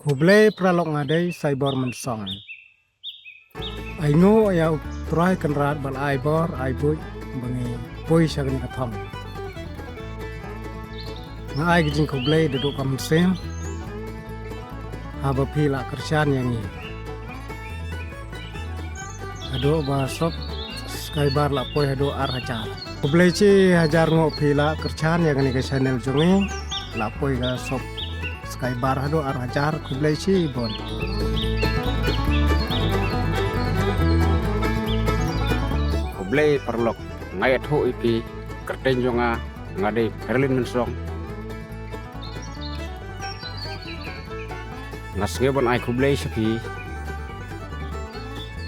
Hublay pralok ngadai cyber mensong. Aingo ya try kenrat bal aibor aibuy bangi boy sagani kathong. Ngai gijing hublay duduk kamsem. Haba pila kerjaan yang ini. Ado basok skybar la poy ado ar hajar. Hublay ci hajar ngo pila kerjaan yang ini ke channel jongi la poy ga sop skybar ado ar hajar hublay ci bon. Hublay perlok ngayat ho ipi kerten jonga ngade Berlin mensong. Nasnge bon ai Hublay sapi.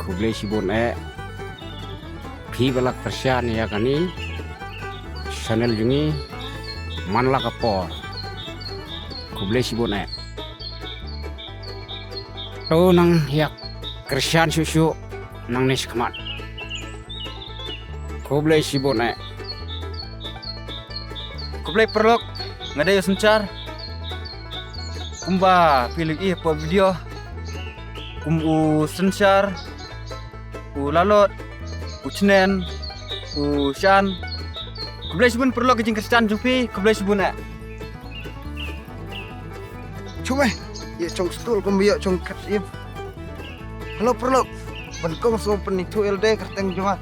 Hublay si bon pi balak persian ya kani channel jungi manla kapor. Hublay si bon to nang yak kersian susu nang nis kemat. Hublay si bon Hublay perlok ngada yo sencar kumba pilih po video u sencar u lalot u cenen u shan Hublay sibun perlok kejing kestan jupi Hublay sibun Cuma ya cong stul kumbiyo cong katim. Halo perlok benkong so penitu LD kerteng cuma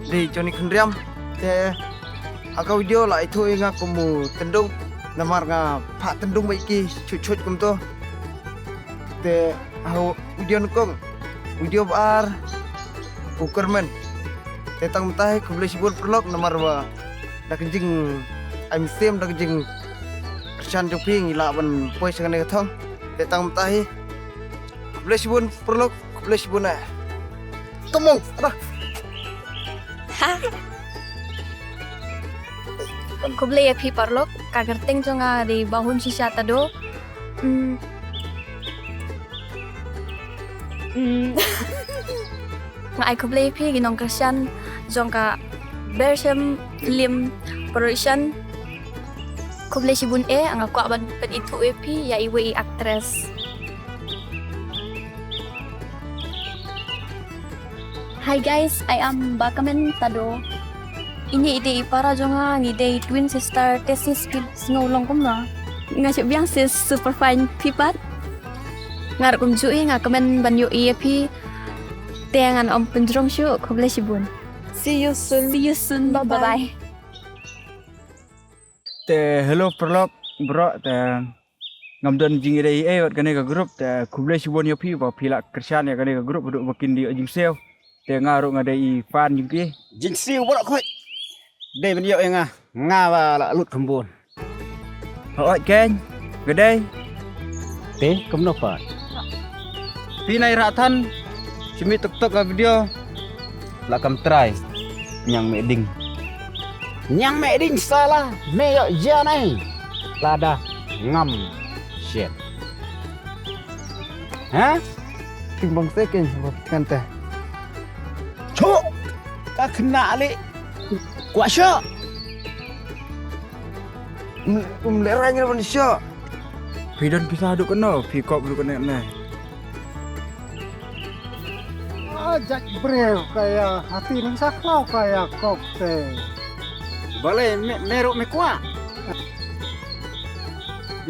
di Johnny Kendriam te aga video lah itu inga kumu tendung namar nga pak tendung baiki cucut kum to te au video nukong video bar ukermen te tang tai Hublay sibun perlok namar wa dak jing I'm same dak jing kersan joping ila ban poi sangane kathong te tang tai Hublay sibun perlok Hublay sibun tomong ada Hublay ya pi parlok kagerteng jonga di bahun sisa tado. Ngai Hublay pi ginong kersian jongka bersem film production Hublay sibun anga kwa ban pen itu pi ya iwe actress. Hi guys, I am Bakamen Tado. Ini ide para jonga ni ide twin sister tesis ngolong kumna. Ngajak biang sis super fine pipat. Ngar kum jui ngakamen banyo EP. Tengan om penjrong syu Hublay sibun. See you soon. Bye bye. te hello perlok bro te ngamdon jing ide wat kane ka grup te Hublay sibun yo pi ba pila kersan ya kane ka grup duk makin di jing sel te ngaru ngadai fan jing jingsi bolak koi. Đây bên hiệu nga và là lụt thầm buồn. Hỏi keng gede Thế cấm đâu phải. pi nai ratan cimi tok video Là cầm trai nhang mẹ đinh. Nhang mẹ đinh salah mẹ gọi ra này là đã ngầm shit. Hả? timbang second kan teh Chỗ ta kena li. Quả sợ. leranya manusia pi dan pisah duk kena pi kop duk kena ne Ajak breu kayak hati ning saklau kayak kokte. Boleh meruk me kuah.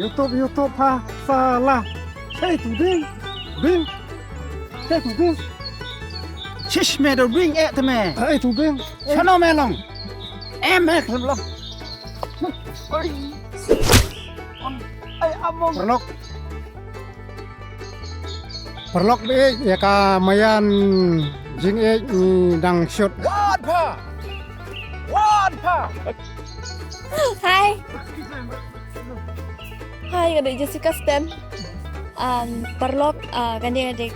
YouTube ha salah. Saya tu Bing. Saya tu Bing. Shish me đồ ring ẹ thế mẹ. Tu Bing. Sao nó mẹ lòng. Em mẹ không lòng. Perlok deh ya ka mayan jing ni dang shot. Hai. Hai ada Jessica Stan. Perlok kani ada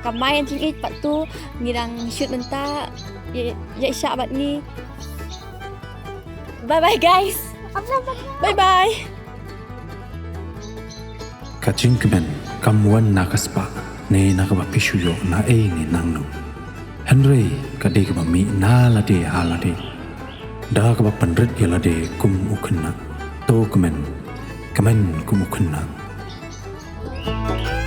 ka main jing ik patu ngirang shoot menta ya isya bat ni. Bye bye guys. Bye bye. Kacingkemen kamuan nakaspa ne nakaba pisuyo na ni nangno Henry kade kaba mi na lade halade da kaba pandret yalade kum ukna to kemen kum ukna Bye.